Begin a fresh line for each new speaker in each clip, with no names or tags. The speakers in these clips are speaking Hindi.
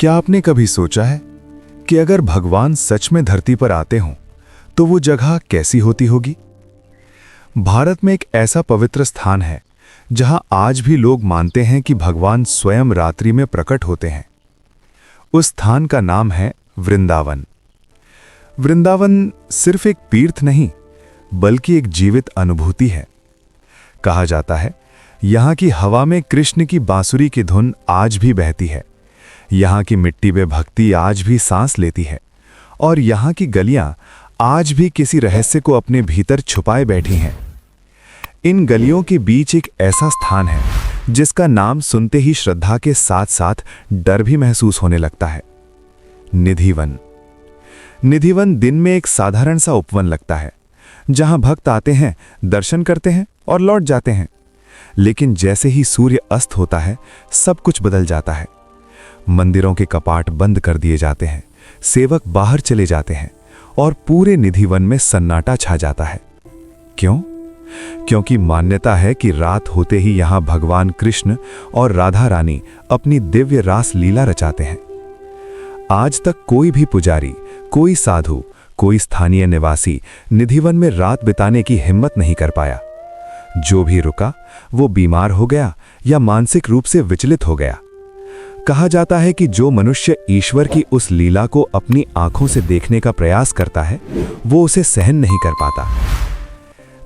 क्या आपने कभी सोचा है कि अगर भगवान सच में धरती पर आते हों तो वो जगह कैसी होती होगी? भारत में एक ऐसा पवित्र स्थान है जहां आज भी लोग मानते हैं कि भगवान स्वयं रात्रि में प्रकट होते हैं। उस स्थान का नाम है वृंदावन। वृंदावन सिर्फ एक तीर्थ नहीं, बल्कि एक जीवित अनुभूति है। कहा जाता है, यहाँ की हवा में कृष्ण की बांसुरी की धुन आज भी बहती है, यहाँ की मिट्टी में भक्ति आज भी सांस लेती है, और यहाँ की गलियां आज भी किसी रहस्य को अपने भीतर छुपाए बैठी हैं। इन गलियों के बीच एक ऐसा स्थान है जिसका नाम सुनते ही श्रद्धा के साथ साथ डर भी महसूस होने लगता है। निधिवन। निधिवन दिन में एक साधारण सा उपवन लगता है, जहां भक्त आते हैं, दर्शन करते हैं और लौट जाते हैं। लेकिन जैसे ही सूर्य अस्त होता है, सब कुछ बदल जाता है। मंदिरों के कपाट बंद कर दिए जाते हैं, सेवक बाहर चले जाते हैं और पूरे निधिवन में सन्नाटा छा जाता है। क्यों? क्योंकि मान्यता है कि रात होते ही यहां भगवान कृष्ण और राधा रानी अपनी दिव्य रास लीला रचाते हैं। आज तक कोई भी पुजारी, कोई साधु, कोई स्थानीय निवासी निधिवन में रात बिताने की हिम्मत नहीं कर पाया। जो भी रुका वो बीमार हो गया या मानसिक रूप से विचलित हो गया। कहा जाता है कि जो मनुष्य ईश्वर की उस लीला को अपनी आंखों से देखने का प्रयास करता है, वो उसे सहन नहीं कर पाता।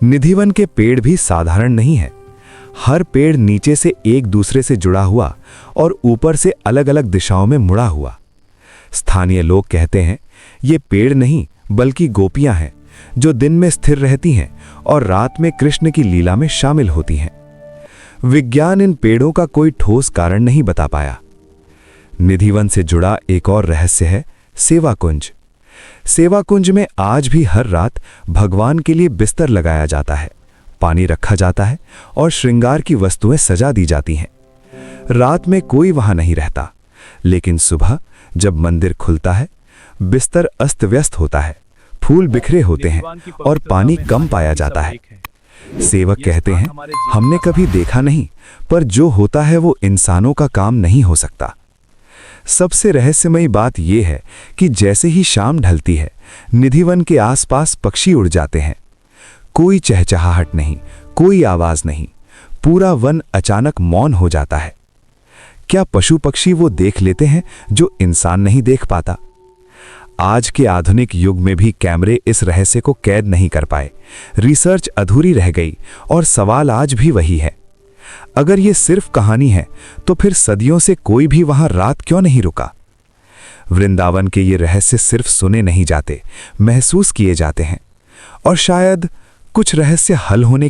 निधिवन के पेड़ भी साधारण नहीं है। हर पेड़ नीचे से एक दूसरे से जुड़ा हुआ और ऊपर से अलग अलग दिशाओं में मुड़ा हुआ। स्थानीय लोग कहते हैं, ये पेड़ नहीं बल्कि गोपियां हैं जो दिन में स्थिर रहती हैं और रात में कृष्ण की लीला में शामिल होती हैं। विज्ञान इन पेड़ों का कोई ठोस कारण नहीं बता पाया। निधिवन से जुड़ा एक और रहस्य है सेवा कुंज। सेवा कुंज में आज भी हर रात भगवान के लिए बिस्तर लगाया जाता है, पानी रखा जाता है और श्रृंगार की वस्तुएं सजा दी जाती हैं। रात में कोई वहां नहीं रहता, लेकिन सुबह जब मंदिर खुलता है, बिस्तर अस्त व्यस्त होता है, फूल बिखरे होते हैं और पानी कम पाया जाता है। सेवक कहते हैं, हमने कभी देखा नहीं, पर जो होता है वो इंसानों का काम नहीं हो सकता। सबसे रहस्यमयी बात यह है कि जैसे ही शाम ढलती है, निधिवन के आसपास पक्षी उड़ जाते हैं। कोई चहचहाहट नहीं, कोई आवाज नहीं, पूरा वन अचानक मौन हो जाता है। क्या पशु पक्षी वो देख लेते हैं जो इंसान नहीं देख पाता? आज के आधुनिक युग में भी कैमरे इस रहस्य को कैद नहीं कर पाए। रिसर्च अधूरी रह गई और सवाल आज भी वही है, अगर ये सिर्फ कहानी है तो फिर सदियों से कोई भी वहां रात क्यों नहीं रुका? वृंदावन के ये रहस्य सिर्फ सुने नहीं जाते, महसूस किए जाते हैं। और शायद कुछ रहस्य हल होने